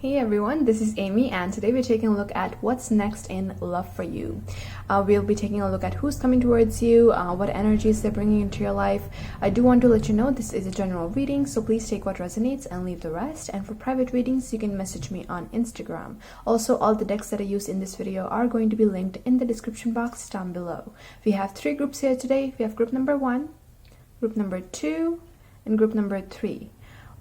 Hey everyone, this is Amy and today we're taking a look at what's next in love for you. We'll be taking a look at who's coming towards you, what energies they're bringing into your life. I do want to let you know this is a general reading, so please take what resonates and leave the rest. And for private readings, you can message me on Instagram. Also, all the decks that I use in this video are going to be linked in the description box down below. We have 3 groups here today. We have group number 1, group number 2, and group number 3.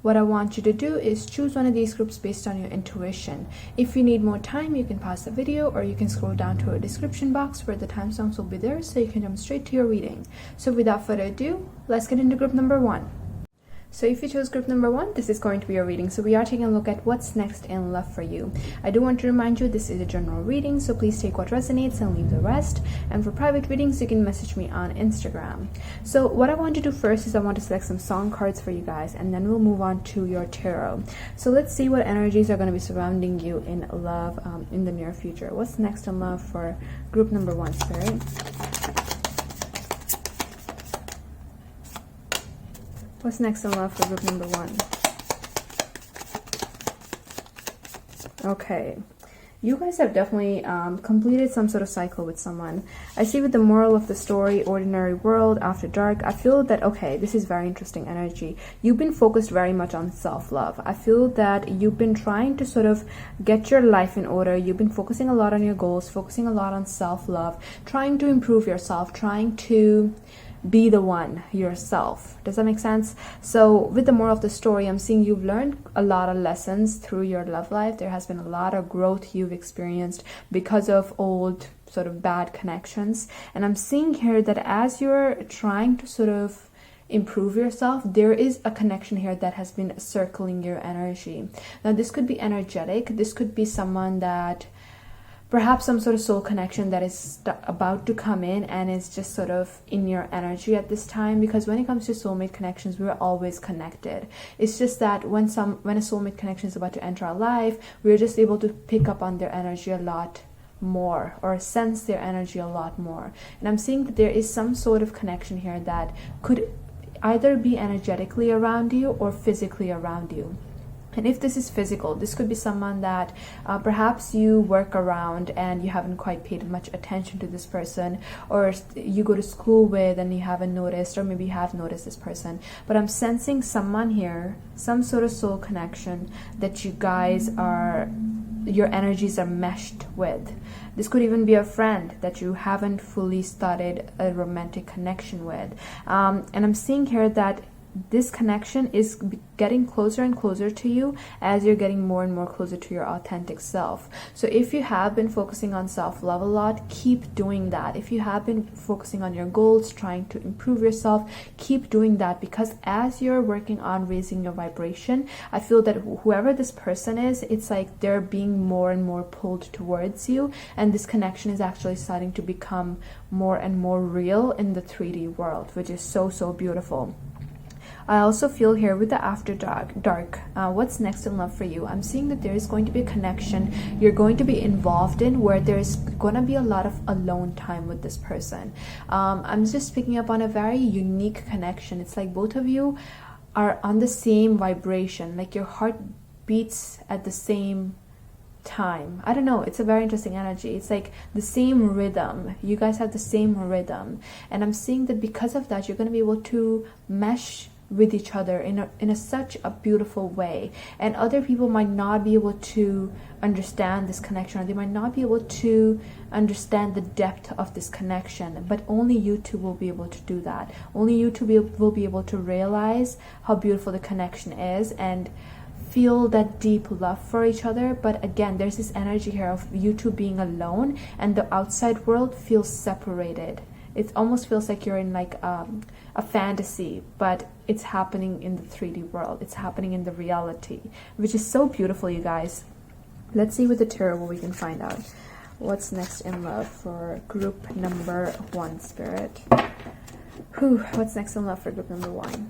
What I want you to do is choose one of these groups based on your intuition. If you need more time, you can pause the video or you can scroll down to a description box where the timestamps will be there so you can jump straight to your reading. So without further ado, let's get into group number 1. So if you chose group number 1, this is going to be your reading. So we are taking a look at what's next in love for you. I do want to remind you this is a general reading, so please take what resonates and leave the rest. And for private readings, you can message me on Instagram. So what I want to do first is I want to select some song cards for you guys, and then we'll move on to your tarot. So let's see what energies are going to be surrounding you in love in the near future. What's next in love for group number 1, Spirit? What's next in love for group number 1? Okay. You guys have definitely completed some sort of cycle with someone. I see with the moral of the story, ordinary world, after dark, I feel that, okay, this is very interesting energy. You've been focused very much on self-love. I feel that you've been trying to sort of get your life in order. You've been focusing a lot on your goals, focusing a lot on self-love, trying to improve yourself, trying to be the one yourself. Does that make sense? So with the moral of the story, I'm seeing you've learned a lot of lessons through your love life. There has been a lot of growth you've experienced because of old sort of bad connections. And I'm seeing here that as you're trying to sort of improve yourself, there is a connection here that has been circling your energy. Now this could be energetic. This could be someone that perhaps some sort of soul connection that is about to come in and is just sort of in your energy at this time, because when it comes to soulmate connections, we're always connected. It's just that when a soulmate connection is about to enter our life, we're just able to pick up on their energy a lot more or sense their energy a lot more. And I'm seeing that there is some sort of connection here that could either be energetically around you or physically around you. And if this is physical, this could be someone that perhaps you work around and you haven't quite paid much attention to this person, or you go to school with and you haven't noticed, or maybe you have noticed this person. But I'm sensing someone here, some sort of soul connection that you guys are, your energies are meshed with. This could even be a friend that you haven't fully started a romantic connection with. And I'm seeing here that this connection is getting closer and closer to you as you're getting more and more closer to your authentic self. So if you have been focusing on self-love a lot, keep doing that. If you have been focusing on your goals, trying to improve yourself, keep doing that, because as you're working on raising your vibration, I feel that whoever this person is, it's like they're being more and more pulled towards you, and this connection is actually starting to become more and more real in the 3D world, which is so, so beautiful. I also feel here with the after dark, what's next in love for you? I'm seeing that there is going to be a connection you're going to be involved in where there's going to be a lot of alone time with this person. I'm just picking up on a very unique connection. It's like both of you are on the same vibration, like your heart beats at the same time. I don't know, it's a very interesting energy. It's like the same rhythm. You guys have the same rhythm, and I'm seeing that because of that, you're going to be able to mesh with each other in such a beautiful way, and other people might not be able to understand this connection, or they might not be able to understand the depth of this connection, but only you two will be able to do that. Only you two will be able to realize how beautiful the connection is and feel that deep love for each other. But again, there's this energy here of you two being alone and the outside world feels separated. It almost feels like you're in like a fantasy, but it's happening in the 3D world. It's happening in the reality, which is so beautiful, you guys. Let's see with the tarot what we can find out. What's next in love for group number 1, Spirit? What's next in love for group number 1?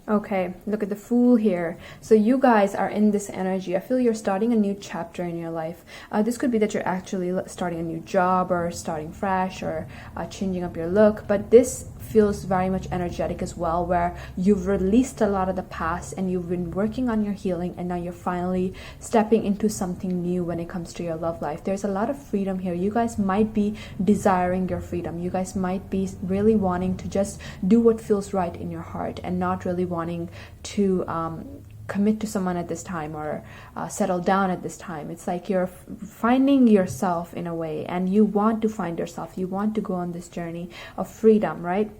Okay, look at the Fool here. So you guys are in this energy. I feel you're starting a new chapter in your life. This could be that you're actually starting a new job or starting fresh or changing up your look. But this feels very much energetic as well, where you've released a lot of the past and you've been working on your healing, and now you're finally stepping into something new when it comes to your love life. There's a lot of freedom here. You guys might be desiring your freedom. You guys might be really wanting to just do what feels right in your heart and not really wanting to commit to someone at this time or settle down at this time. It's like you're finding yourself in a way, and you want to find yourself. You want to go on this journey of freedom, right?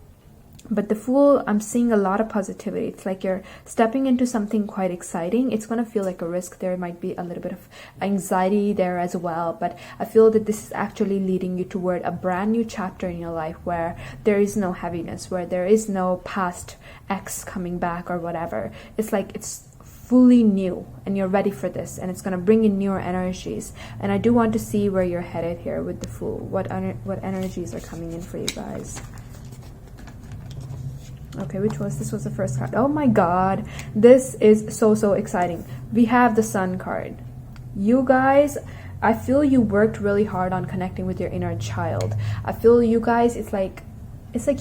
But the Fool, I'm seeing a lot of positivity. It's like you're stepping into something quite exciting. It's going to feel like a risk. There might be a little bit of anxiety there as well. But I feel that this is actually leading you toward a brand new chapter in your life where there is no heaviness, where there is no past ex coming back or whatever. It's like it's fully new and you're ready for this, and it's going to bring in newer energies. And I do want to see where you're headed here with the Fool. What energies are coming in for you guys? Okay, this was the first card. Oh my god, this is so exciting. We have the Sun card. You guys, I feel you worked really hard on connecting with your inner child. I feel you guys, it's like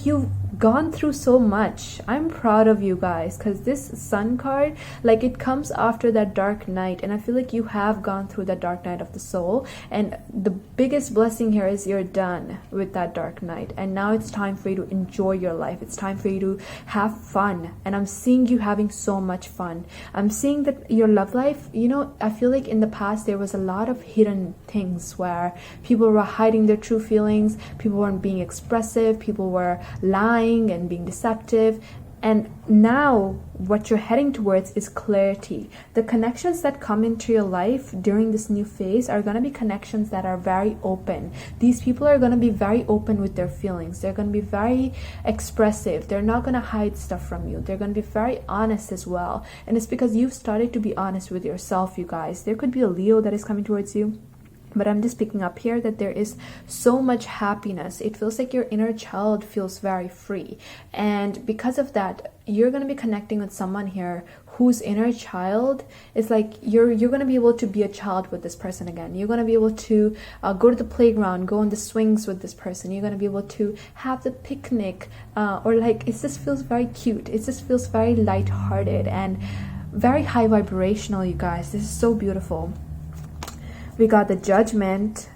you've gone through so much. I'm proud of you guys, because this Sun card, like, it comes after that dark night, and I feel like you have gone through that dark night of the soul, and the biggest blessing here is you're done with that dark night, and now it's time for you to enjoy your life. It's time for you to have fun, and I'm seeing you having so much fun. I'm seeing that your love life, you know, I feel like in the past there was a lot of hidden things where people were hiding their true feelings, people weren't being expressive, people were lying and being deceptive. And now what you're heading towards is clarity. The connections that come into your life during this new phase are going to be connections that are very open. These people are going to be very open with their feelings. They're going to be very expressive. They're not going to hide stuff from you. They're going to be very honest as well. And it's because you've started to be honest with yourself, you guys. There could be a Leo that is coming towards you. But I'm just picking up here that there is so much happiness. It feels like your inner child feels very free. And because of that, you're going to be connecting with someone here whose inner child is like, you're going to be able to be a child with this person again. You're going to be able to go to the playground, go on the swings with this person. You're going to be able to have the picnic, or like, it just feels very cute. It just feels very lighthearted and very high vibrational, you guys. This is so beautiful. We got the Judgment.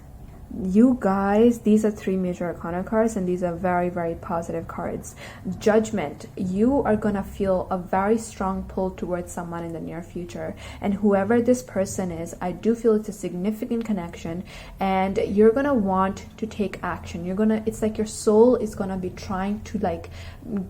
You guys, these are 3 major arcana cards, and these are very positive cards. Judgment, you are gonna feel a very strong pull towards someone in the near future, and whoever this person is, I do feel it's a significant connection, and you're gonna want to take action. It's like your soul is gonna be trying to like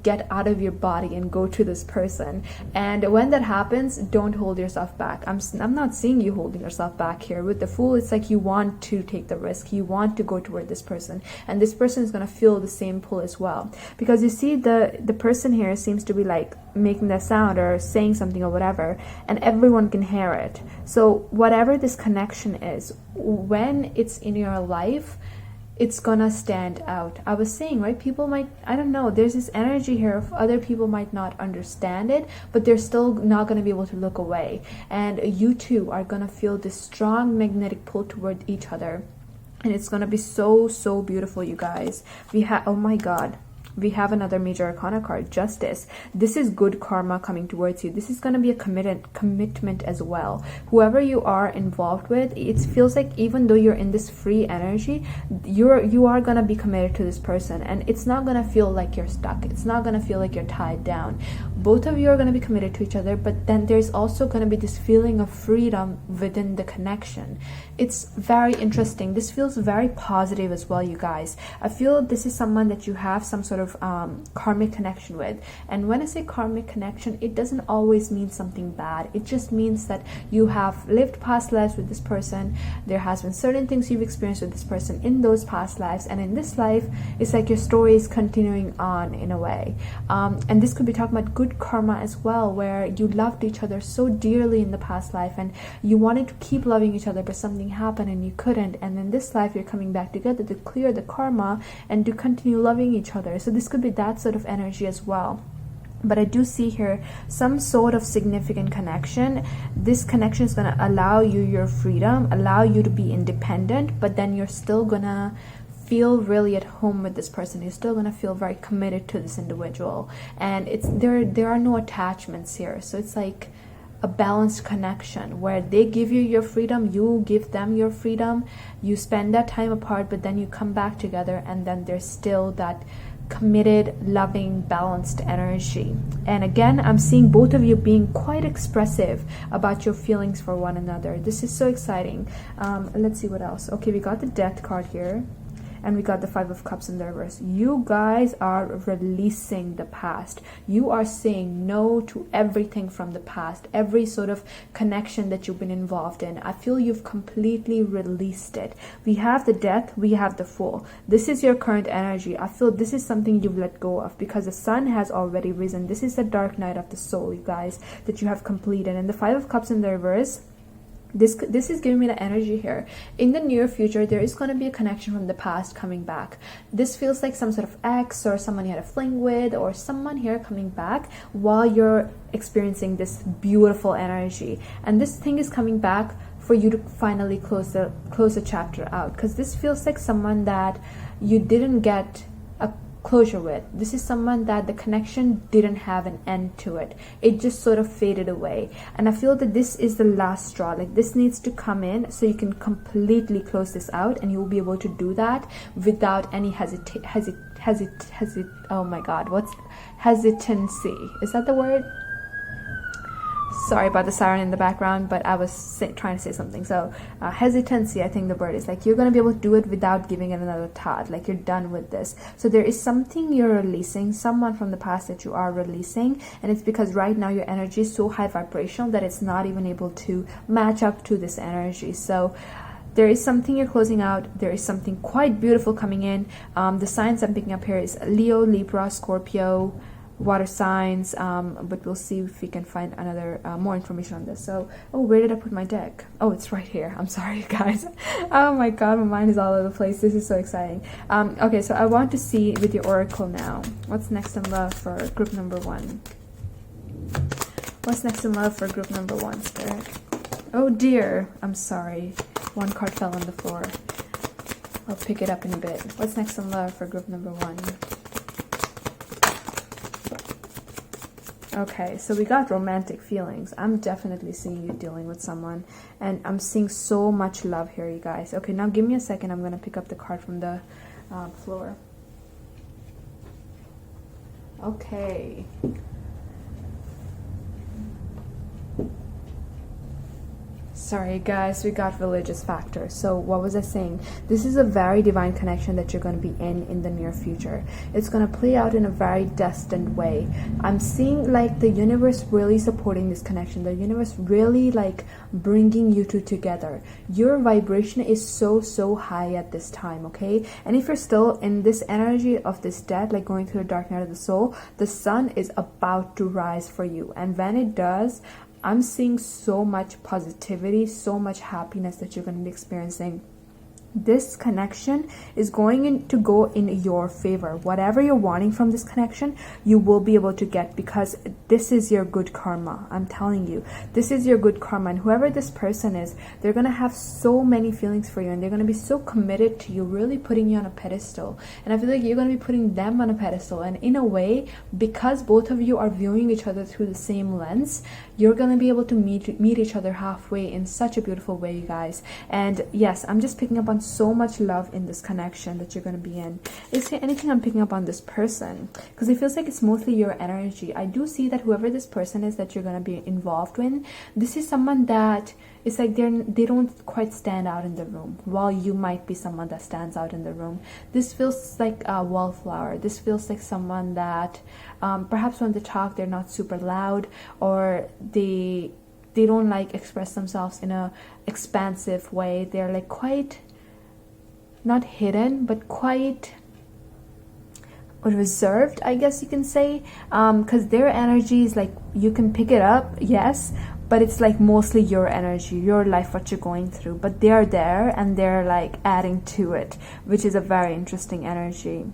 get out of your body and go to this person. And when that happens, don't hold yourself back. I'm not seeing you holding yourself back here. With the Fool, it's like you want to take the risk. You want to go toward this person, and this person is going to feel the same pull as well, because you see the person here seems to be like making that sound or saying something or whatever, and everyone can hear it. So whatever this connection is, when it's in your life, it's gonna stand out. I was saying, right, people might, I don't know, there's this energy here of other people might not understand it, but they're still not gonna be able to look away, and you two are gonna feel this strong magnetic pull toward each other. And it's going to be so beautiful, you guys. We have, oh my god, we have another major arcana card, Justice. This is good karma coming towards you. This is going to be a commitment as well. Whoever you are involved with, it feels like even though you're in this free energy, you are going to be committed to this person, and it's not going to feel like you're stuck. It's not going to feel like you're tied down. Both of you are going to be committed to each other, but then there's also going to be this feeling of freedom within the connection. It's very interesting. This feels very positive as well, you guys. I feel this is someone that you have some sort of karmic connection with. And when I say karmic connection, it doesn't always mean something bad. It just means that you have lived past lives with this person. There has been certain things you've experienced with this person in those past lives, and in this life, it's like your story is continuing on in a way. And this could be talking about good karma as well, where you loved each other so dearly in the past life, and you wanted to keep loving each other, but something happened and you couldn't, and in this life you're coming back together to clear the karma and to continue loving each other. So this could be that sort of energy as well. but I do see here some sort of significant connection. This connection is going to allow you your freedom, allow you to be independent, but then you're still going to feel really at home with this person. You're still going to feel very committed to this individual, and it's there are no attachments here. So it's like a balanced connection where they give you your freedom, you give them your freedom, you spend that time apart, but then you come back together, and then there's still that committed, loving, balanced energy. And again, I'm seeing both of you being quite expressive about your feelings for one another. This is so exciting. Let's see what else. Okay, we got the Death card here, and we got the Five of Cups in the reverse. You guys are releasing the past. You are saying no to everything from the past, every sort of connection that you've been involved in. I feel you've completely released it. We have the Death, we have the Fool. This is your current energy. I feel this is something you've let go of because the sun has already risen. This is the dark night of the soul, you guys, that you have completed. And the Five of Cups in the reverse, this is giving me the energy here. In the near future, there is going to be a connection from the past coming back. This feels like some sort of ex or someone you had a fling with, or someone here coming back while you're experiencing this beautiful energy. And this thing is coming back for you to finally close the chapter out, because this feels like someone that you didn't get a closure with. This is someone that the connection didn't have an end to it. It just sort of faded away. And I feel that this is the last straw. Like, this needs to come in so you can completely close this out, and you'll be able to do that without any hesitancy. Is that the word? Sorry about the siren in the background, but I was trying to say something. So hesitancy, I think the word is, like, you're going to be able to do it without giving it another thought. Like, you're done with this. So there is something you're releasing, someone from the past that you are releasing, and it's because right now your energy is so high vibrational that it's not even able to match up to this energy. So there is something you're closing out. There is something quite beautiful coming in. The signs I'm picking up here is Leo, Libra, Scorpio, water signs, but we'll see if we can find another more information on this. So, oh, where did I put my deck? Oh, it's right here. I'm sorry, guys. Oh my god, my mind is all over the place. This is so exciting. Okay, so I want to see with your oracle now, what's next in love for group number 1? What's next in love for group number 1, Spirit? Oh dear, I'm sorry, one card fell on the floor. I'll pick it up in a bit. What's next in love for group number 1? Okay, so we got romantic feelings. I'm definitely seeing you dealing with someone, and I'm seeing so much love here, you guys. Okay, now give me a second. I'm going to pick up the card from the floor. Okay. Sorry guys, we got religious factor. So what was I saying? This is a very divine connection that you're going to be in the near future. It's going to play out in a very destined way. I'm seeing like the universe really supporting this connection. The universe really like bringing you two together. Your vibration is so high at this time, okay? And if you're still in this energy of this death, like going through the dark night of the soul, the sun is about to rise for you. And when it does, I'm seeing so much positivity, so much happiness that you're going to be experiencing. This connection is going to go in your favor. Whatever you're wanting from this connection, you will be able to get, because this is your good karma. I'm telling you, this is your good karma. And whoever this person is, they're going to have so many feelings for you, and they're going to be so committed to you, really putting you on a pedestal. And I feel like you're going to be putting them on a pedestal. And in a way, because both of you are viewing each other through the same lens, you're going to be able to meet each other halfway in such a beautiful way, you guys. And yes, I'm just picking up on so much love in this connection that you're going to be in. Is there anything I'm picking up on this person? Because it feels like it's mostly your energy. I do see that whoever this person is that you're going to be involved with, this is someone that it's like they don't quite stand out in the room, while you might be someone that stands out in the room. This feels like a wallflower. This feels like someone that perhaps when they talk, they're not super loud, or they don't like express themselves in a expansive way. They're like quite not hidden, but quite reserved, I guess you can say, because their energy is like, you can pick it up, yes, but it's like mostly your energy, your life, what you're going through, but they're there and they're like adding to it, which is a very interesting energy.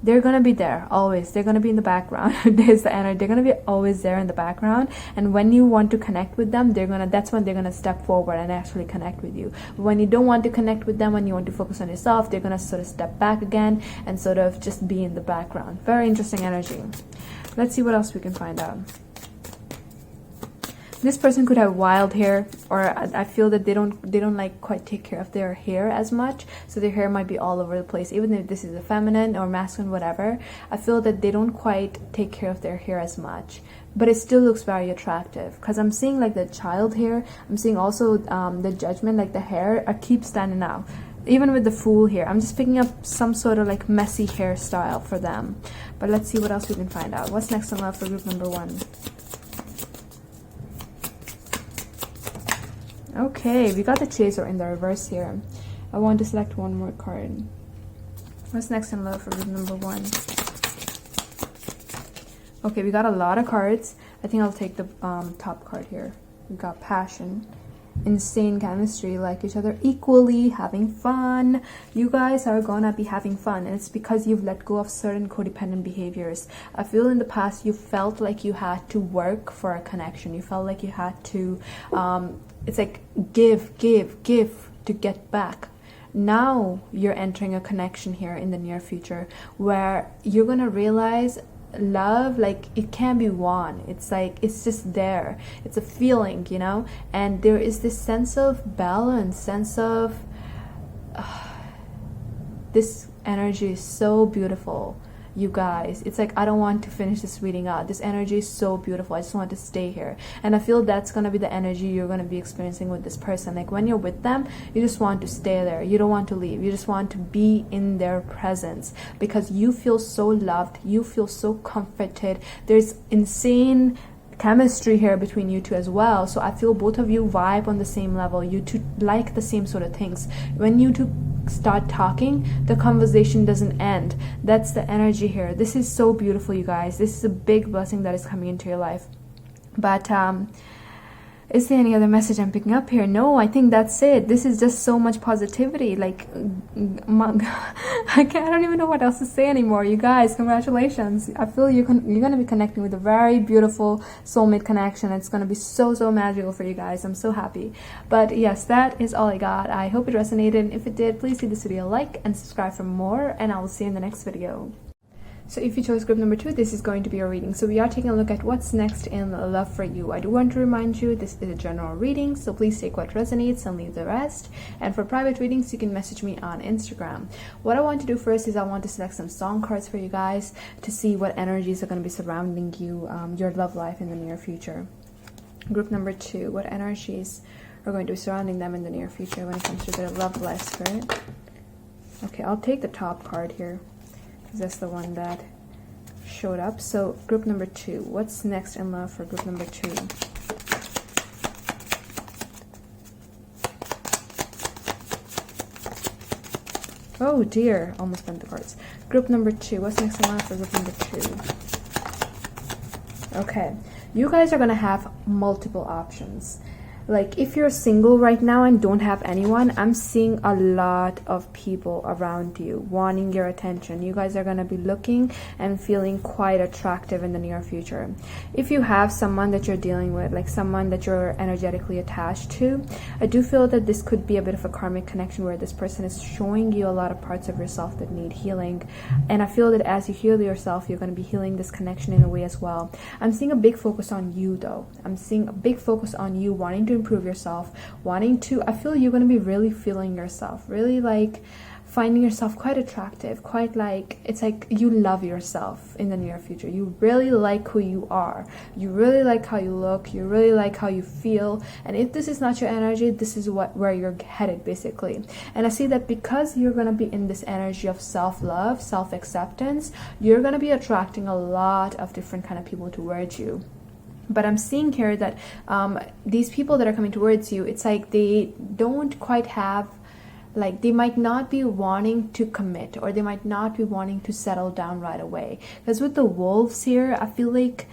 they're gonna be there always. They're gonna be in the background. There's the energy. They're gonna be always there in the background, and when you want to connect with them, that's when they're gonna step forward and actually connect with you. When you don't want to connect with them, when you want to focus on yourself, they're gonna sort of step back again and sort of just be in the background. Very interesting energy. Let's see what else we can find out. This person could have wild hair, or I feel that they don't like quite take care of their hair as much, so their hair might be all over the place. Even if this is a feminine or masculine, whatever, I feel that they don't quite take care of their hair as much, but it still looks very attractive, because I'm seeing like the child hair. I'm seeing also the judgment, like the hair keeps standing out. Even with the fool here, I'm just picking up some sort of like messy hairstyle for them. But let's see what else we can find out. What's next in love for group number 1? Okay, we got the Chaser in the reverse here. I want to select one more card. What's next in love for group number 1? Okay, we got a lot of cards. I think I'll take the top card here. We got passion, insane chemistry, like each other equally, having fun. You guys are gonna be having fun, and it's because you've let go of certain codependent behaviors. I feel in the past you felt like you had to work for a connection. You felt like you had to it's like give to get back. Now you're entering a connection here in the near future where you're gonna realize love, like, it can be won. It's like it's just there. It's a feeling, you know, and there is this sense of balance, sense of this energy is so beautiful, you guys. It's like I don't want to finish this reading out. This energy is so beautiful. I just want to stay here, and I feel that's gonna be the energy you're gonna be experiencing with this person. Like when you're with them, you just want to stay there. You don't want to leave. You just want to be in their presence because you feel so loved. You feel so comforted. There's insane chemistry here between you two as well. So I feel both of you vibe on the same level. You two like the same sort of things. When you two start talking, the conversation doesn't end. That's the energy here. This is so beautiful, you guys. This is a big blessing that is coming into your life. But is there any other message I'm picking up here? No, I think that's it. This is just so much positivity. Like, I don't even know what else to say anymore. You guys, congratulations. I feel you're going to be connecting with a very beautiful soulmate connection. It's going to be so magical for you guys. I'm so happy. But yes, that is all I got. I hope it resonated. If it did, please give this video a like and subscribe for more, and I will see you in the next video. So if you chose group number 2, this is going to be your reading. So we are taking a look at what's next in love for you. I do want to remind you this is a general reading, so please take what resonates and leave the rest. And for private readings, you can message me on Instagram. What I want to do first is I want to select some song cards for you guys to see what energies are going to be surrounding you, your love life in the near future. Group number 2, what energies are going to be surrounding them in the near future when it comes to their love life, spirit? Okay, I'll take the top card here. That's the one that showed up. So group number 2, what's next in love for group number 2? Oh dear, almost bent the cards. Group number 2, what's next in love for group number 2? Okay, you guys are gonna have multiple options. Like if you're single right now and don't have anyone, I'm seeing a lot of people around you wanting your attention. You guys are going to be looking and feeling quite attractive in the near future. If you have someone that you're dealing with, like someone that you're energetically attached to, I do feel that this could be a bit of a karmic connection where this person is showing you a lot of parts of yourself that need healing. And I feel that as you heal yourself, you're going to be healing this connection in a way as well. I'm seeing a big focus on you though. I'm seeing a big focus on you wanting to improve yourself, wanting to, I feel you're going to be really feeling yourself, really like finding yourself quite attractive, quite like, it's like you love yourself in the near future. You really like who you are. You really like how you look. You really like how you feel. And if this is not your energy, this is where you're headed basically. And I see that because you're going to be in this energy of self-love, self-acceptance, you're going to be attracting a lot of different kind of people towards you. But I'm seeing here that these people that are coming towards you, it's like they don't quite have, like they might not be wanting to commit, or they might not be wanting to settle down right away. Because with the wolves here, I feel like,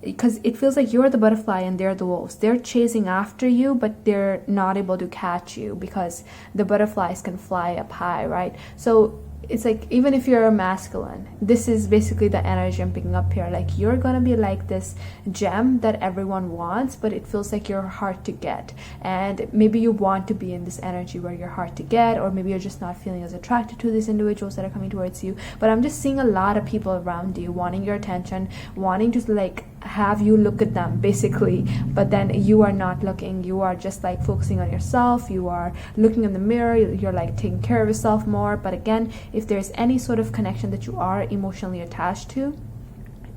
because it feels like you're the butterfly and they're the wolves. They're chasing after you, but they're not able to catch you because the butterflies can fly up high, right? So it's like, even if you're a masculine, this is basically the energy I'm picking up here. Like, you're gonna be like this gem that everyone wants, but it feels like you're hard to get. And maybe you want to be in this energy where you're hard to get, or maybe you're just not feeling as attracted to these individuals that are coming towards you. But I'm just seeing a lot of people around you wanting your attention, wanting to like have you look at them basically, but then you are not looking. You are just like focusing on yourself. You are looking in the mirror. You're like taking care of yourself more. But again, if there's any sort of connection that you are emotionally attached to,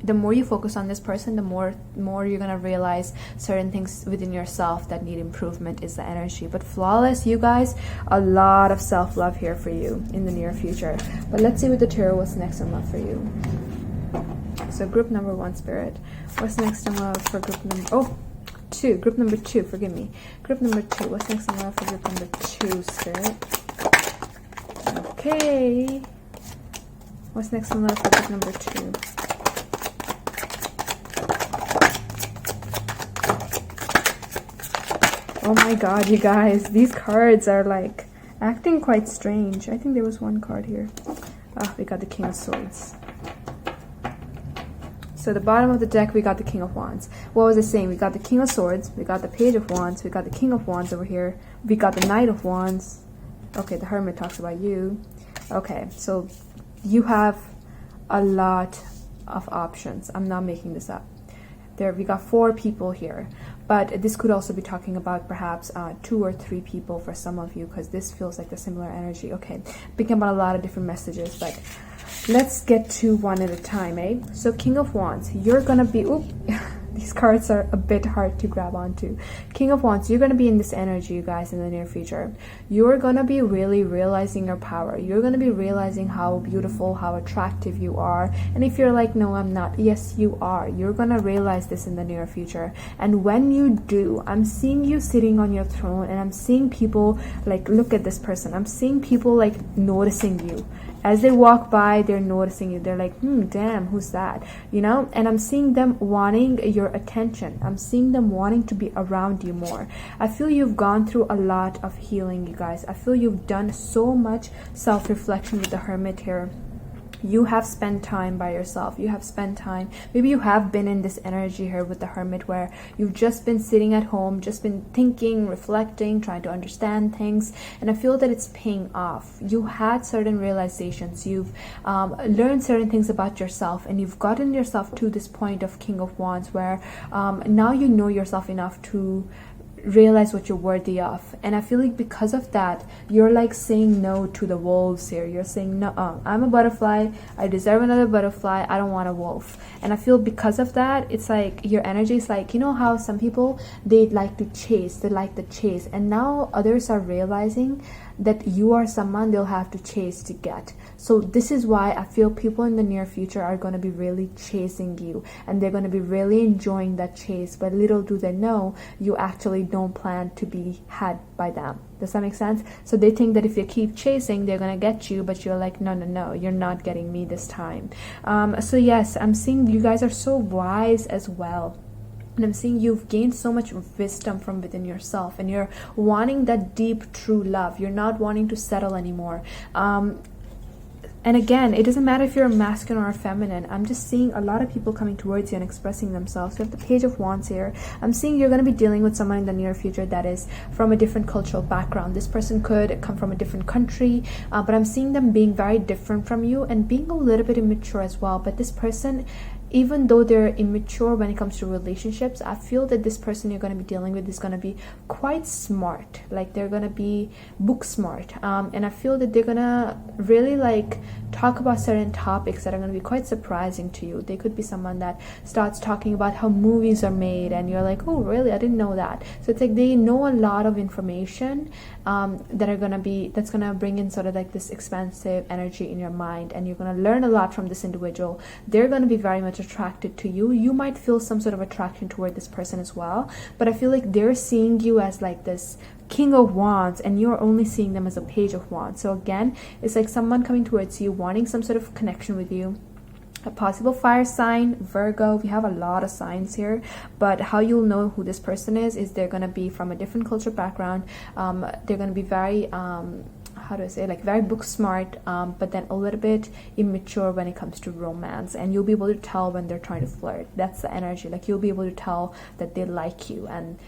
the more you focus on this person, the more you're gonna realize certain things within yourself that need improvement, is the energy. But flawless, you guys, a lot of self-love here for you in the near future. But let's see with the tarot, what's next in love for you. So group number 1, Spirit, what's next in love for group number group number 2, forgive me. Group number 2, what's next in love for group number 2, Spirit? Okay. What's next in love for group number 2? Oh my god, you guys, these cards are like acting quite strange. I think there was one card here. We got the King of Swords. So the bottom of the deck, we got the King of Wands. What was I saying? We got the King of Swords, we got the Page of Wands, we got the King of Wands over here, we got the Knight of Wands. Okay, the Hermit talks about you. Okay, so you have a lot of options. I'm not making this up. There, we got 4 people here, but this could also be talking about perhaps 2 or 3 people for some of you, because this feels like a similar energy. Okay, picking about a lot of different messages, but let's get to one at a time, eh? So King of Wands, you're gonna be, these cards are a bit hard to grab onto. King of Wands, you're gonna be in this energy, you guys, in the near future. You're gonna be really realizing your power. You're gonna be realizing how beautiful, how attractive you are. And if you're like, no, I'm not, yes, you are. You're gonna realize this in the near future. And when you do, I'm seeing you sitting on your throne, and I'm seeing people like, look at this person. I'm seeing people like noticing you. As they walk by, they're noticing you. They're like, damn, who's that? You know? And I'm seeing them wanting your attention. I'm seeing them wanting to be around you more. I feel you've gone through a lot of healing, you guys. I feel you've done so much self-reflection with the Hermit here. You have spent time by yourself. You have spent time, maybe you have been in this energy here with the Hermit, where you've just been sitting at home, just been thinking, reflecting, trying to understand things. And I feel that it's paying off. You had certain realizations. You've learned certain things about yourself, and you've gotten yourself to this point of King of Wands, where now you know yourself enough to realize what you're worthy of. And I feel like because of that, you're like saying no to the wolves here. You're saying, no, I'm a butterfly, I deserve another butterfly, I don't want a wolf. And I feel because of that, it's like your energy is like, you know how some people, they like to chase, they like the chase, and now others are realizing that you are someone they'll have to chase to get. So this is why I feel people in the near future are going to be really chasing you, and they're going to be really enjoying that chase, but little do they know you actually don't plan to be had by them. Does that make sense? So they think that if you keep chasing, they're going to get you, but you're like, no, you're not getting me this time. So yes, I'm seeing you guys are so wise as well. And I'm seeing you've gained so much wisdom from within yourself, and you're wanting that deep, true love. You're not wanting to settle anymore. And again, it doesn't matter if you're a masculine or a feminine. I'm just seeing a lot of people coming towards you and expressing themselves. You have the Page of Wands here. I'm seeing you're going to be dealing with someone in the near future that is from a different cultural background. This person could come from a different country, but I'm seeing them being very different from you and being a little bit immature as well. But this person, even though they're immature when it comes to relationships, I feel that this person you're going to be dealing with is going to be quite smart. Like, they're going to be book smart. And I feel that they're going to really like talk about certain topics that are going to be quite surprising to you. They could be someone that starts talking about how movies are made, and you're like, oh really, I didn't know that. So it's like they know a lot of information that's going to bring in sort of like this expansive energy in your mind, and you're going to learn a lot from this individual. They're going to be very much attracted to you. You might feel some sort of attraction toward this person as well, but I feel like they're seeing you as like this King of Wands, and you're only seeing them as a Page of Wands. So again, it's like someone coming towards you, wanting some sort of connection with you. A possible fire sign, Virgo. We have a lot of signs here, but how you'll know who this person is they're going to be from a different culture background. They're going to be very how do I say, like very book smart, but then a little bit immature when it comes to romance, and you'll be able to tell when they're trying to flirt. That's the energy. Like you'll be able to tell that they like you, and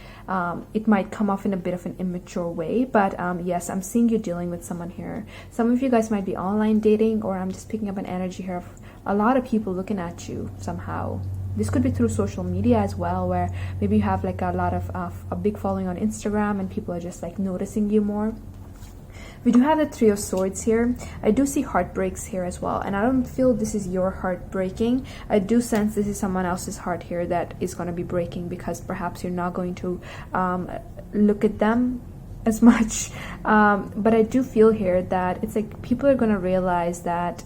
it might come off in a bit of an immature way, but yes, I'm seeing you dealing with someone here. Some of you guys might be online dating, or I'm just picking up an energy here of a lot of people looking at you somehow. This could be through social media as well, where maybe you have like a lot of a big following on Instagram and people are just like noticing you more. We do have the Three of Swords here. I do see heartbreaks here as well, and I don't feel this is your heart breaking. I do sense this is someone else's heart here that is going to be breaking, because perhaps you're not going to look at them as much, but I do feel here that it's like people are going to realize that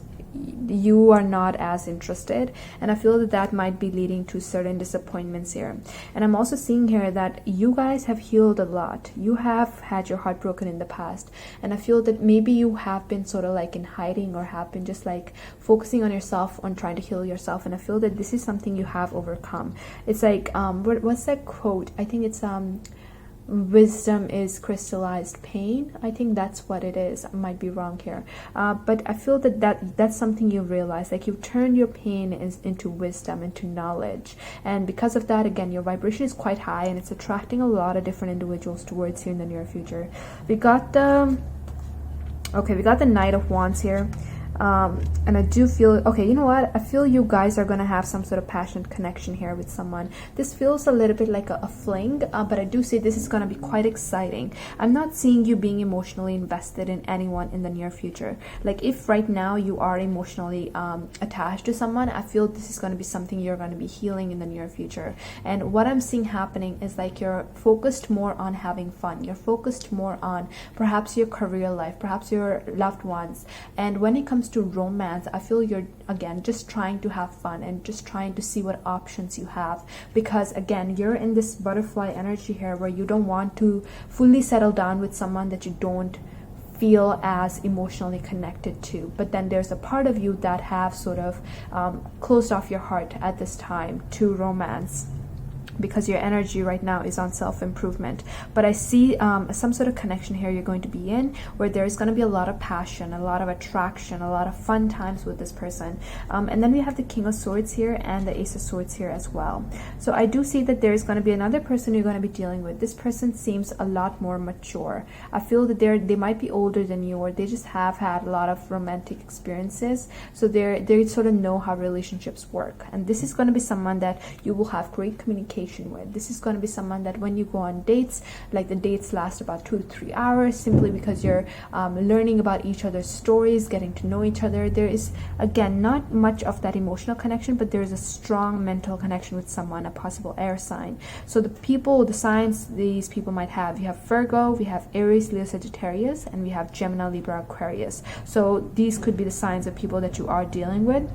you are not as interested, and I feel that that might be leading to certain disappointments here. And I'm also seeing here that you guys have healed a lot. You have had your heart broken in the past, and I feel that maybe you have been sort of like in hiding, or have been just like focusing on yourself, on trying to heal yourself, and I feel that this is something you have overcome. It's like what's that quote? I think it's wisdom is crystallized pain. I think that's what it is. I might be wrong here, but I feel that that's something you realize, like you turned your pain into wisdom, into knowledge, and because of that, again, your vibration is quite high, and it's attracting a lot of different individuals towards you in the near future. We got the Knight of Wands here. And I do feel, okay, you know what, I feel you guys are going to have some sort of passionate connection here with someone. This feels a little bit like a fling, but I do say this is going to be quite exciting. I'm not seeing you being emotionally invested in anyone in the near future. Like if right now you are emotionally attached to someone, I feel this is going to be something you're going to be healing in the near future. And what I'm seeing happening is like you're focused more on having fun. You're focused more on perhaps your career life, perhaps your loved ones. And when it comes to romance, I feel you're again just trying to have fun and just trying to see what options you have, because again, you're in this butterfly energy here where you don't want to fully settle down with someone that you don't feel as emotionally connected to, but then there's a part of you that have sort of closed off your heart at this time to romance, because your energy right now is on self-improvement. But I see some sort of connection here you're going to be in, where there's going to be a lot of passion, a lot of attraction, a lot of fun times with this person. And then we have the King of Swords here and the Ace of Swords here as well. So I do see that there's going to be another person you're going to be dealing with. This person seems a lot more mature. I feel that they might be older than you, or they just have had a lot of romantic experiences, so they sort of know how relationships work. And this is going to be someone that you will have great communication with. This is going to be someone that when you go on dates, like the dates last about 2 to 3 hours, simply because you're learning about each other's stories, getting to know each other. There is, again, not much of that emotional connection, but there is a strong mental connection with someone, a possible air sign. So the signs these people might have, you have Virgo, we have Aries, Leo, Sagittarius, and we have Gemini, Libra, Aquarius. So these could be the signs of people that you are dealing with.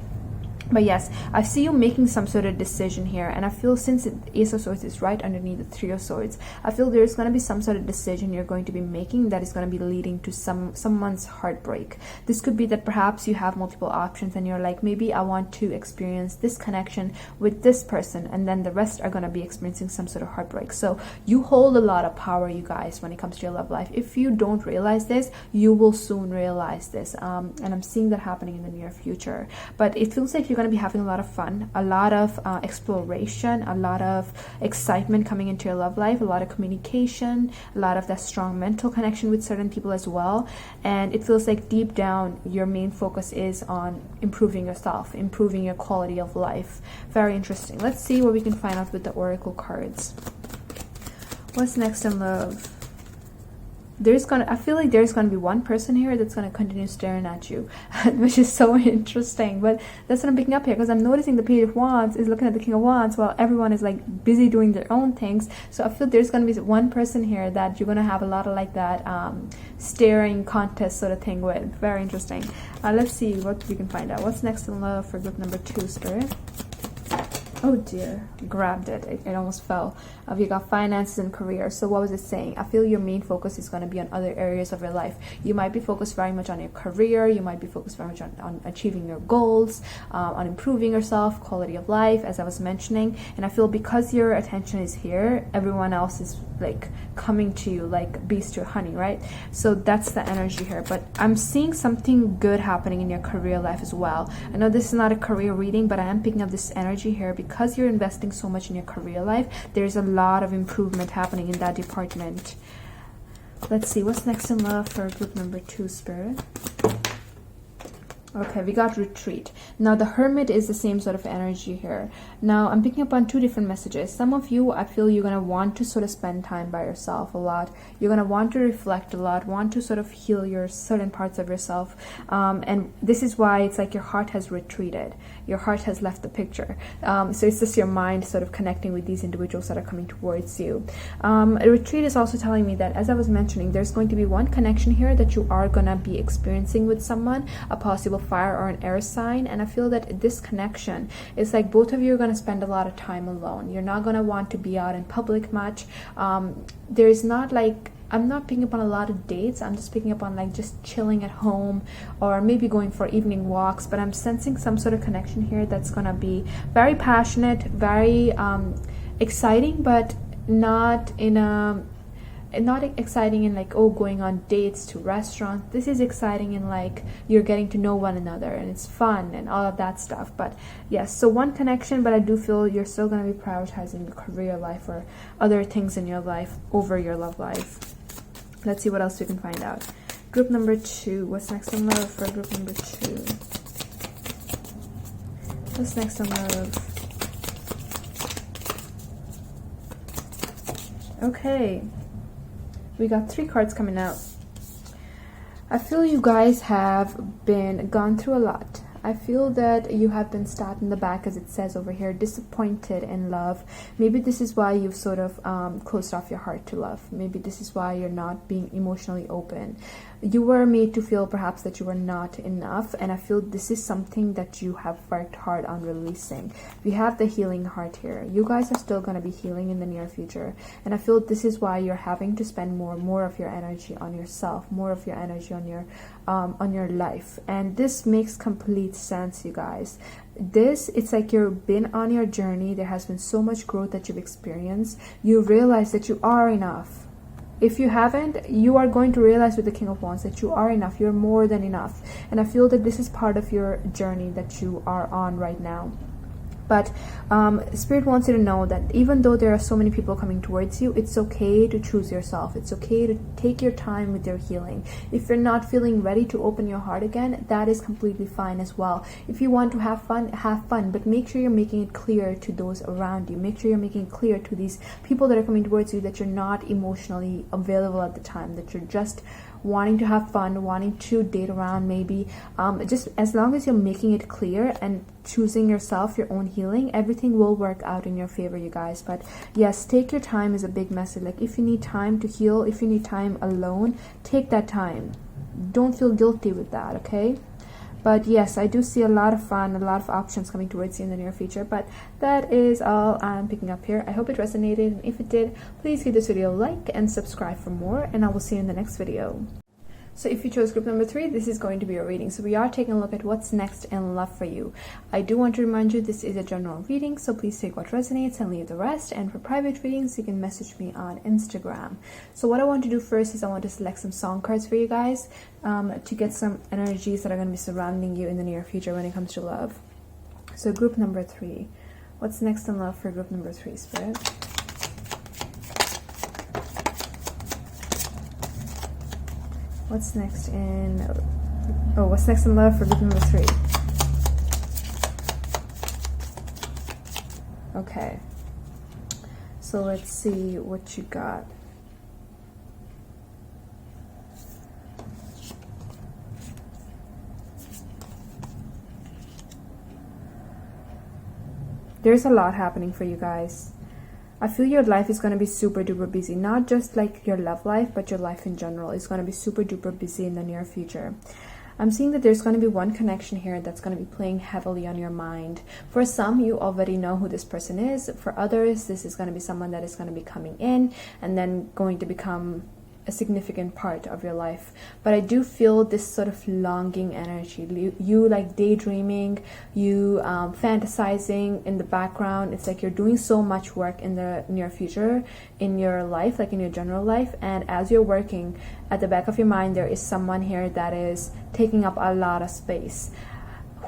But yes, I see you making some sort of decision here, and I feel since the Ace of Swords is right underneath the Three of Swords, I feel there's going to be some sort of decision you're going to be making that is going to be leading to someone's heartbreak. This could be that perhaps you have multiple options and you're like, maybe I want to experience this connection with this person, and then the rest are going to be experiencing some sort of heartbreak. So you hold a lot of power, you guys, when it comes to your love life. If you don't realize this, you will soon realize this, and I'm seeing that happening in the near future. But it feels like you're going to be having a lot of fun, a lot of exploration, a lot of excitement coming into your love life, a lot of communication, a lot of that strong mental connection with certain people as well. And it feels like deep down your main focus is on improving yourself, improving your quality of life. Very interesting. Let's see what we can find out with the oracle cards. What's next in love? I feel like there's gonna be one person here that's gonna continue staring at you, which is so interesting. But that's what I'm picking up here, because I'm noticing the Page of Wands is looking at the King of Wands while everyone is like busy doing their own things. So I feel there's gonna be one person here that you're gonna have a lot of like that staring contest sort of thing with. Very interesting. Let's see what we can find out. What's next in love for group number 2, Spirit? Oh dear, grabbed it. It almost fell. You got finances and career. So what was it saying? I feel your main focus is going to be on other areas of your life. You might be focused very much on your career. You might be focused very much on achieving your goals, on improving yourself, quality of life, as I was mentioning. And I feel because your attention is here, everyone else is like coming to you like bees to honey, right? So that's the energy here. But I'm seeing something good happening in your career life as well. I know this is not a career reading, but I am picking up this energy here because you're investing so much in your career life. There's a lot of improvement happening in that department. Let's see what's next in love for group number 2, Spirit. Okay, we got retreat. Now the hermit is the same sort of energy here. Now I'm picking up on 2 different messages. Some of you, I feel you're going to want to sort of spend time by yourself a lot. You're going to want to reflect a lot, want to sort of heal your certain parts of yourself. And this is why it's like your heart has retreated. Your heart has left the picture. So it's just your mind sort of connecting with these individuals that are coming towards you. A retreat is also telling me that, as I was mentioning, there's going to be one connection here that you are going to be experiencing with someone, a possible fire or an air sign. And I feel that this connection is like both of you are going to spend a lot of time alone. You're not going to want to be out in public much. There's not like, I'm not picking up on a lot of dates. I'm just picking up on like just chilling at home or maybe going for evening walks. But I'm sensing some sort of connection here that's going to be very passionate, very exciting, but not in a not exciting in like, oh, going on dates to restaurants. This is exciting in like you're getting to know one another and it's fun and all of that stuff. But yes, so one connection, but I do feel you're still going to be prioritizing your career life or other things in your life over your love life. Let's see what else we can find out. Group number 2. What's next in love for group number 2? What's next in love? Okay. We got 3 cards coming out. I feel you guys have gone through a lot. I feel that you have been stabbed in the back, as it says over here, disappointed in love. Maybe this is why you've sort of closed off your heart to love. Maybe this is why you're not being emotionally open. You were made to feel perhaps that you were not enough, and I feel this is something that you have worked hard on releasing. We have the healing heart here. You guys are still going to be healing in the near future, and I feel this is why you're having to spend more of your energy on yourself, more of your energy on your life. And this makes complete sense, you guys. It's like you've been on your journey. There has been so much growth that you've experienced. You realize that you are enough. If you haven't, you are going to realize with the King of Wands that you are enough. You're more than enough. And I feel that this is part of your journey that you are on right now. But Spirit wants you to know that even though there are so many people coming towards you, it's okay to choose yourself. It's okay to take your time with your healing. If you're not feeling ready to open your heart again, that is completely fine as well. If you want to have fun, but make sure you're making it clear to those around you. Make sure you're making it clear to these people that are coming towards you that you're not emotionally available at the time, that you're just wanting to have fun, wanting to date around maybe. Just as long as you're making it clear and choosing yourself, your own healing, everything will work out in your favor, you guys. But yes, take your time is a big message. Like if you need time to heal, if you need time alone, take that time. Don't feel guilty with that, okay? But yes, I do see a lot of fun, a lot of options coming towards you in the near future. But that is all I'm picking up here. I hope it resonated, and if it did, please give this video a like and subscribe for more, and I will see you in the next video. So if you chose group number 3, this is going to be your reading. So we are taking a look at what's next in love for you. I do want to remind you this is a general reading, so please take what resonates and leave the rest. And for private readings, you can message me on Instagram. So what I want to do first is I want to select some song cards for you guys to get some energies that are going to be surrounding you in the near future when it comes to love. So group number 3. What's next in love for group number 3, Spirit? What's next in love for group number 3? Okay. So let's see what you got. There's a lot happening for you guys. I feel your life is going to be super duper busy. Not just like your love life, but your life in general is going to be super duper busy in the near future. I'm seeing that there's going to be one connection here that's going to be playing heavily on your mind. For some, you already know who this person is. For others, this is going to be someone that is going to be coming in and then going to become a significant part of your life. But I do feel this sort of longing energy. You like daydreaming, you fantasizing in the background. It's like you're doing so much work in the near future in your life, like in your general life, and as you're working, at the back of your mind there is someone here that is taking up a lot of space.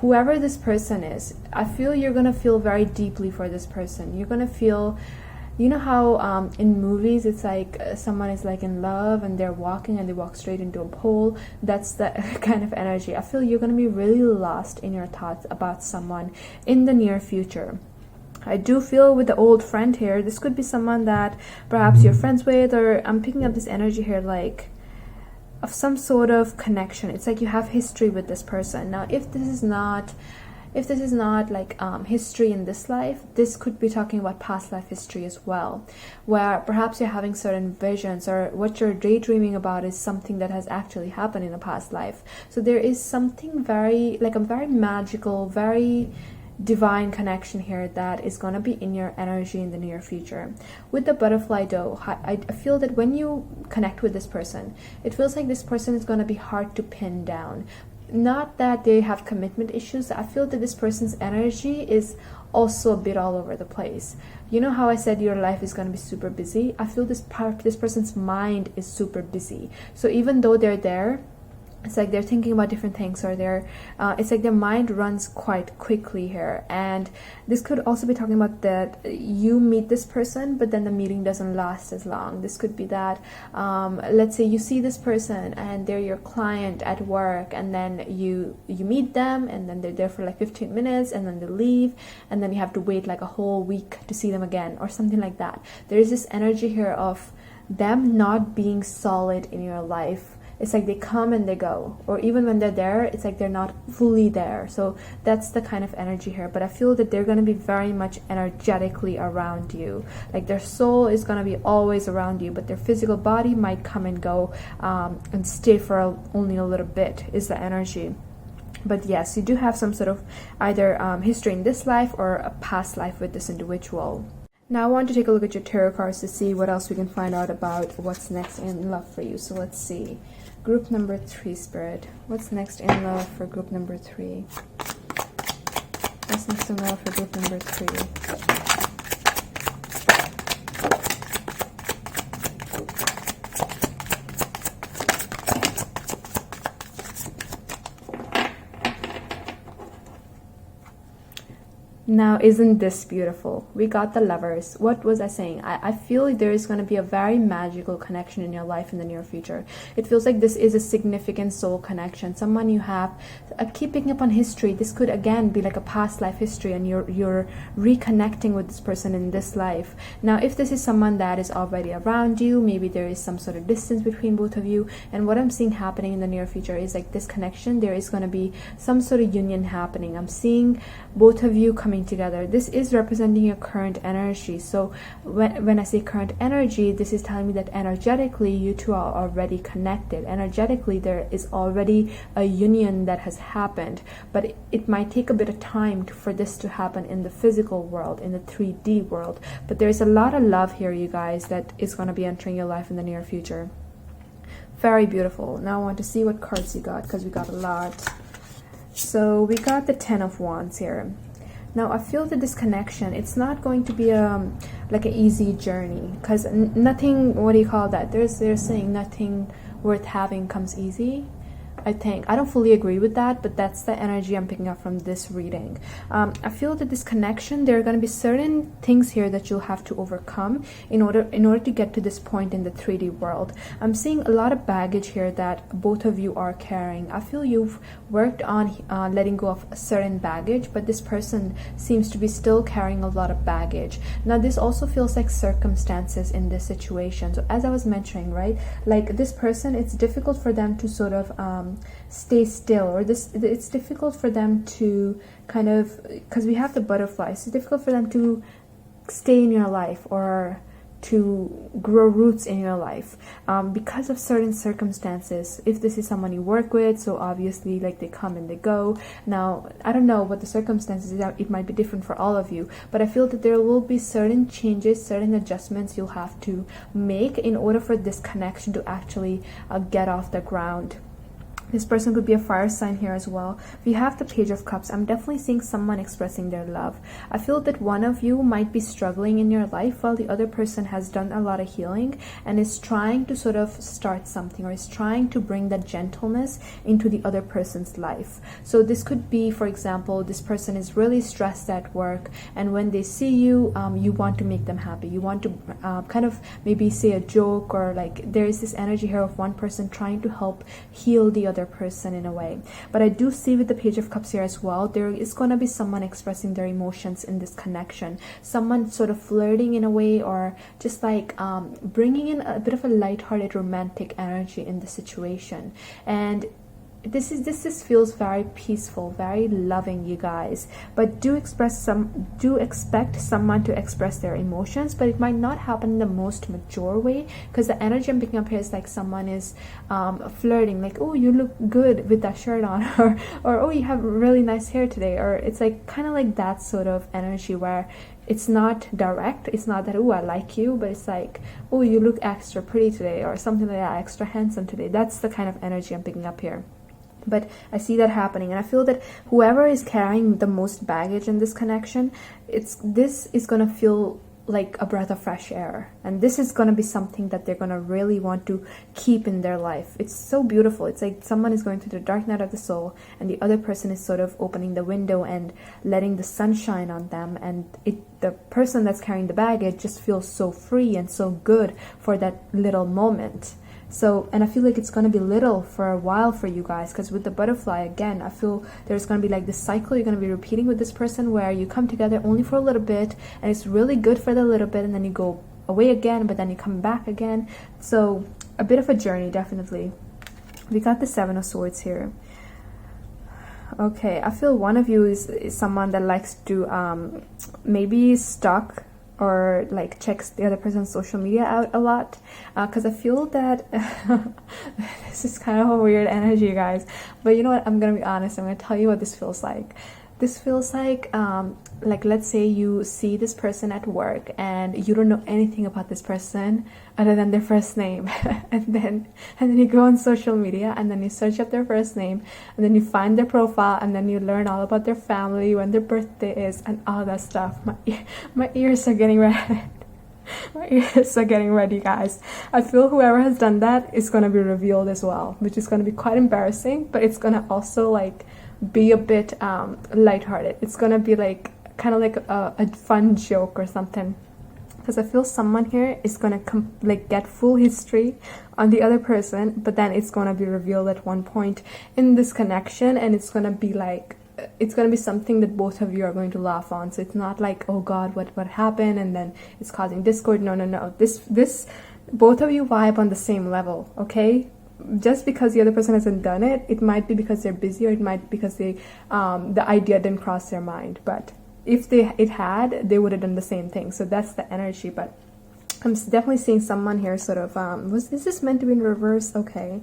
Whoever this person is, I feel you're gonna feel very deeply for this person. You're gonna feel, you know how in movies it's like someone is like in love and they're walking and they walk straight into a pole? That's the kind of energy. I feel you're going to be really lost in your thoughts about someone in the near future. I do feel with the old friend here, this could be someone that perhaps you're friends with, or I'm picking up this energy here like of some sort of connection. It's like you have history with this person. Now if this is not like history in this life, this could be talking about past life history as well, where perhaps you're having certain visions, or what you're daydreaming about is something that has actually happened in a past life. So there is something very, like a very magical, very divine connection here that is going to be in your energy in the near future. With the butterfly though, I feel that when you connect with this person, it feels like this person is going to be hard to pin down. Not that they have commitment issues. I feel that this person's energy is also a bit all over the place. You know how I said your life is going to be super busy? I feel this person's mind is super busy. So even though they're there, it's like they're thinking about different things, or it's like their mind runs quite quickly here. And this could also be talking about that you meet this person, but then the meeting doesn't last as long. This could be that let's say you see this person and they're your client at work, and then you meet them, and then they're there for like 15 minutes and then they leave, and then you have to wait like a whole week to see them again, or something like that. There is this energy here of them not being solid in your life. It's like they come and they go, or even when they're there, it's like they're not fully there. So that's the kind of energy here. But I feel that they're going to be very much energetically around you. Like their soul is going to be always around you, but their physical body might come and go and stay for only a little bit is the energy. But yes, you do have some sort of either history in this life or a past life with this individual. Now I want to take a look at your tarot cards to see what else we can find out about what's next in love for you. So let's see. Group number 3, Spirit. What's next in love for group number 3? What's next in love for group number 3? Now, isn't this beautiful? We got the Lovers. What was I saying? I feel like there is going to be a very magical connection in your life in the near future. It feels like this is a significant soul connection. Someone you have, keep picking up on history. This could again be like a past life history, and you're reconnecting with this person in this life. Now, if this is someone that is already around you, maybe there is some sort of distance between both of you. And what I'm seeing happening in the near future is like this connection. There is going to be some sort of union happening. I'm seeing both of you coming together. This is representing your current energy. So when I say current energy, this is telling me that energetically you two are already connected. Energetically there is already a union that has happened, but it might take a bit of time for this to happen in the physical world, in the 3D world. But there is a lot of love here, you guys, that is going to be entering your life in the near future. Very beautiful. Now I want to see what cards you got, because we got a lot. So we got the 10 of Wands here. Now I feel that this connection, it's not going to be like an easy journey, because nothing, what do you call that? They're saying nothing worth having comes easy. I think I don't fully agree with that, but that's the energy I'm picking up from this reading. I feel that this connection, there are going to be certain things here that you'll have to overcome in order to get to this point in the 3D world. I'm seeing a lot of baggage here that both of you are carrying. I feel you've worked on letting go of a certain baggage, but this person seems to be still carrying a lot of baggage. Now this also feels like circumstances in this situation. So as I was mentioning, right, like this person, it's difficult for them to sort of stay still, or it's difficult for them to kind of, because we have the butterflies, it's difficult for them to stay in your life or to grow roots in your life because of certain circumstances. If this is someone you work with, so obviously like they come and they go. Now I don't know what the circumstances is, it might be different for all of you, but I feel that there will be certain changes, certain adjustments you'll have to make in order for this connection to actually get off the ground. This person could be a fire sign here as well. We have the Page of Cups. I'm definitely seeing someone expressing their love. I feel that one of you might be struggling in your life while the other person has done a lot of healing and is trying to sort of start something, or is trying to bring that gentleness into the other person's life. So this could be, for example, this person is really stressed at work, and when they see you, you want to make them happy. You want to kind of maybe say a joke, or like there is this energy here of one person trying to help heal the other person in a way. But I do see with the Page of Cups here as well, there is going to be someone expressing their emotions in this connection, someone sort of flirting in a way, or just like bringing in a bit of a lighthearted romantic energy in the situation. And this feels very peaceful, very loving, you guys. But do expect someone to express their emotions, but it might not happen in the most mature way, because the energy I'm picking up here is like someone is flirting, like, oh, you look good with that shirt on, or oh, you have really nice hair today, or it's like kind of like that sort of energy where it's not direct. It's not that, oh, I like you, but it's like, oh, you look extra pretty today, or something like that, extra handsome today. That's the kind of energy I'm picking up here. But I see that happening, and I feel that whoever is carrying the most baggage in this connection, this is going to feel like a breath of fresh air, and this is going to be something that they're going to really want to keep in their life. It's so beautiful. It's like someone is going through the dark night of the soul, and the other person is sort of opening the window and letting the sun shine on them, and the person that's carrying the baggage just feels so free and so good for that little moment. So, and I feel like it's going to be little for a while for you guys, because with the butterfly, again, I feel there's going to be like this cycle you're going to be repeating with this person, where you come together only for a little bit, and it's really good for the little bit, and then you go away again, but then you come back again. So a bit of a journey, definitely. We got the Seven of Swords here. Okay, I feel one of you is someone that likes to maybe stalk or like checks the other person's social media out a lot, because I feel that this is kind of a weird energy, guys, but you know what, I'm gonna be honest, I'm gonna tell you what this feels like. This feels like let's say you see this person at work and you don't know anything about this person other than their first name, and then you go on social media and then you search up their first name, and then you find their profile, and then you learn all about their family, when their birthday is, and all that stuff. My ears are getting red. My ears are getting ready, guys. I feel whoever has done that is going to be revealed as well, which is going to be quite embarrassing, but it's going to also like be a bit lighthearted. It's going to be like kind of like a fun joke or something, because I feel someone here is going to get full history on the other person, but then it's going to be revealed at one point in this connection, and it's going to be like, it's going to be something that both of you are going to laugh on. So it's not like, oh god, what happened, and then it's causing discord. No, this both of you vibe on the same level, okay? Just because the other person hasn't done it, it might be because they're busy, or it might be because they the idea didn't cross their mind. But if it had, they would have done the same thing. So that's the energy. But I'm definitely seeing someone here sort of is this meant to be in reverse? Okay,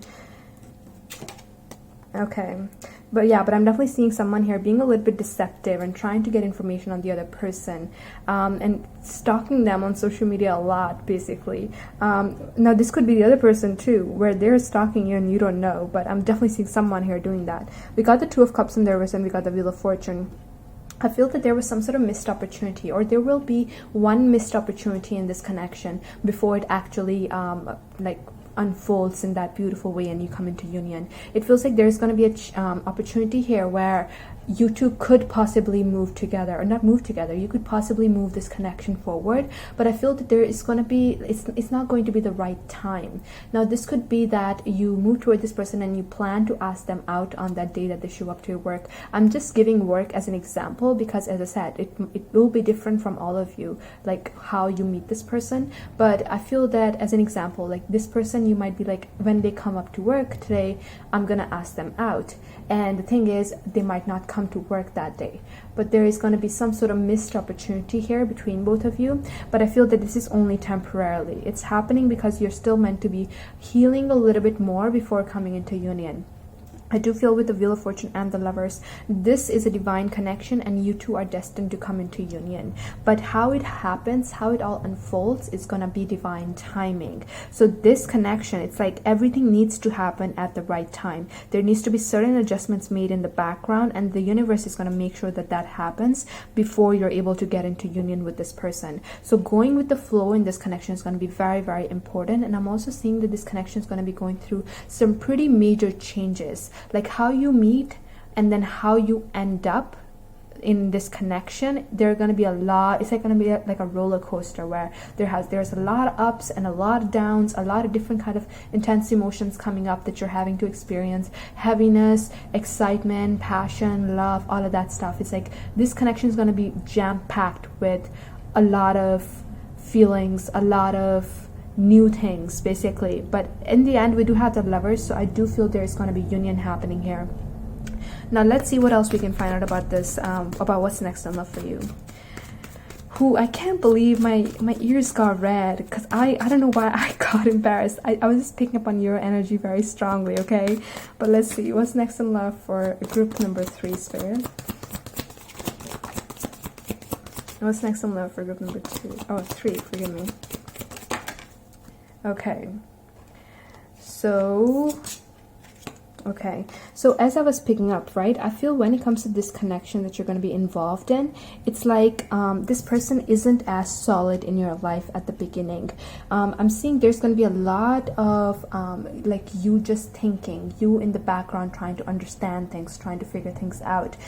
but yeah, but I'm definitely seeing someone here being a little bit deceptive and trying to get information on the other person, and stalking them on social media a lot, basically. Now this could be the other person too, where they're stalking you and you don't know, but I'm definitely seeing someone here doing that. We got the Two of Cups in the reverse, and we got the Wheel of Fortune. I feel that there was some sort of missed opportunity, or there will be one missed opportunity in this connection before it actually unfolds in that beautiful way and you come into union. It feels like there's going to be an opportunity here where you two could possibly move together, or not move together, you could possibly move this connection forward, but I feel that there is going to be, it's not going to be the right time. Now this could be that you move toward this person and you plan to ask them out on that day that they show up to your work. I'm just giving work as an example, because as I said, it will be different from all of you, like how you meet this person. But I feel that as an example, like this person, you might be like, when they come up to work today, I'm gonna ask them out, and the thing is, they might not come come to work that day. But there is going to be some sort of missed opportunity here between both of you. But I feel that this is only temporarily. It's happening because you're still meant to be healing a little bit more before coming into union. I do feel with the Wheel of Fortune and the Lovers, this is a divine connection and you two are destined to come into union. But how it happens, how it all unfolds is going to be divine timing. So this connection, it's like everything needs to happen at the right time. There needs to be certain adjustments made in the background, and the universe is going to make sure that that happens before you're able to get into union with this person. So going with the flow in this connection is going to be very, very important. And I'm also seeing that this connection is going to be going through some pretty major changes. Like how you meet and then how you end up in this connection, there are going to be a lot. It's like going to be like a roller coaster where there's a lot of ups and a lot of downs, a lot of different kind of intense emotions coming up that you're having to experience. Heaviness, excitement, passion, love, all of that stuff. It's like this connection is going to be jam-packed with a lot of feelings, a lot of new things basically. But in the end, we do have the Lovers, so I do feel there's going to be union happening here. Now let's see what else we can find out about this, about what's next in love for you. Who, I can't believe my ears got red because I don't know why I got embarrassed. I was just picking up on your energy very strongly, okay? But let's see what's next in love for group number 3, Spirit. What's next in love for group number 3, forgive me. Okay, so as I was picking up, right, I feel when it comes to this connection that you're going to be involved in, it's like this person isn't as solid in your life at the beginning. I'm seeing there's going to be a lot of like you just thinking, you in the background trying to understand things, trying to figure things out.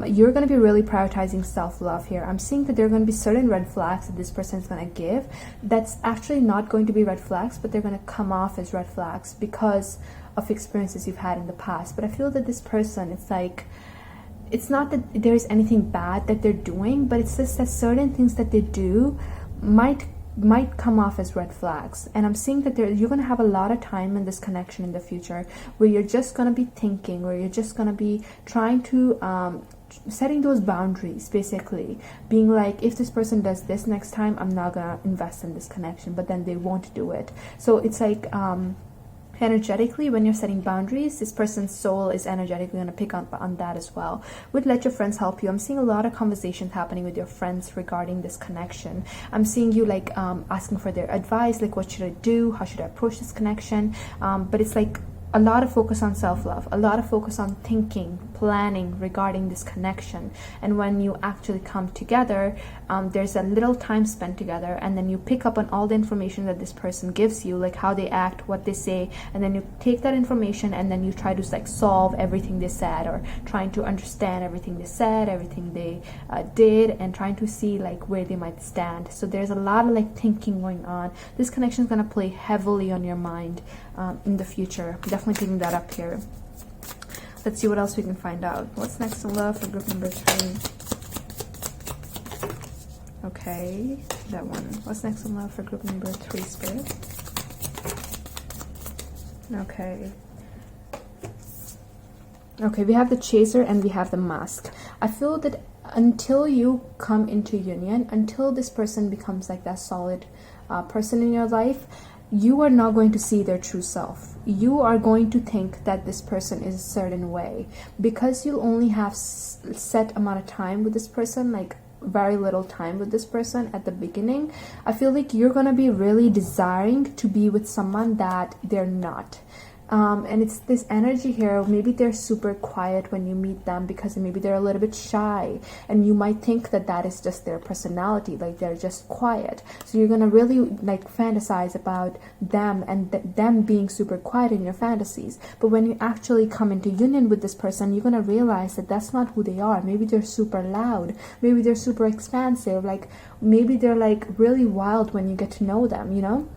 You're going to be really prioritizing self-love here. I'm seeing that there are going to be certain red flags that this person is going to give that's actually not going to be red flags, but they're going to come off as red flags because of experiences you've had in the past. But I feel that this person, it's like, it's not that there's anything bad that they're doing, but it's just that certain things that they do might come off as red flags. And I'm seeing that you're going to have a lot of time in this connection in the future where you're just going to be thinking, where you're just going to be trying to setting those boundaries, basically being like, if this person does this next time, I'm not going to invest in this connection, but then they won't do it. So it's like energetically, when you're setting boundaries, this person's soul is energetically going to pick up on that as well. Would let your friends help you. I'm seeing a lot of conversations happening with your friends regarding this connection. I'm seeing you like asking for their advice, like what should I do, how should I approach this connection, but it's like a lot of focus on self-love, a lot of focus on thinking, planning regarding this connection. And when you actually come together, there's a little time spent together, and then you pick up on all the information that this person gives you, like how they act, what they say, and then you take that information and then you try to like solve everything they said, or trying to understand everything they said, everything they did, and trying to see like where they might stand. So there's a lot of like thinking going on. This connection is going to play heavily on your mind in the future. Definitely picking that up here. Let's see what else we can find out. What's next in love for group number 3? Okay, that one. What's next in love for group number 3, Spirit? Okay. Okay, we have the Chaser and we have the Mask. I feel that until you come into union, until this person becomes like that solid person in your life, you are not going to see their true self. You are going to think that this person is a certain way because you'll only have set amount of time with this person, like very little time with this person at the beginning. I feel like you're gonna be really desiring to be with someone that they're not. And it's this energy here. Maybe they're super quiet when you meet them because maybe they're a little bit shy, and you might think that that is just their personality, like they're just quiet. So you're gonna really like fantasize about them and them being super quiet in your fantasies. But when you actually come into union with this person, you're gonna realize that that's not who they are. Maybe they're super loud, maybe they're super expansive, like maybe they're like really wild when you get to know them, you know.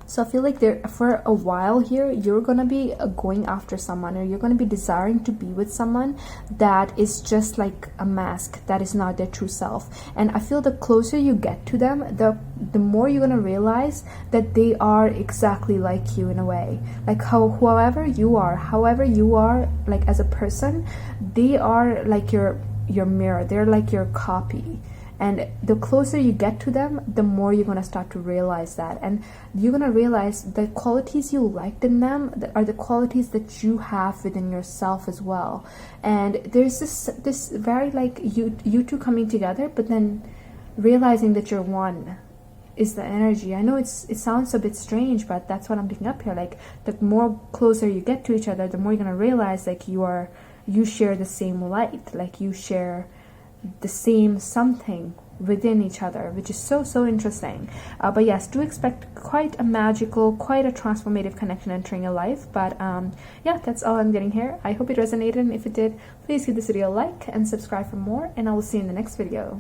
So I feel like there for a while here, you're gonna be going after someone, or you're gonna be desiring to be with someone that is just like a mask, that is not their true self. And I feel the closer you get to them, the more you're gonna realize that they are exactly like you in a way. Like however you are, like as a person, they are like your mirror. They're like your copy. And the closer you get to them, the more you're going to start to realize that. And you're going to realize the qualities you liked in them are the qualities that you have within yourself as well. And there's this very like you two coming together, but then realizing that you're one is the energy. I know it sounds a bit strange, but that's what I'm picking up here. Like the more closer you get to each other, the more you're going to realize like you share the same light, like you share the same something within each other, which is so interesting. But yes, do expect quite a magical, quite a transformative connection entering your life. But yeah, that's all I'm getting here. I hope it resonated, and if it did, please give this video a like and subscribe for more, and I will see you in the next video.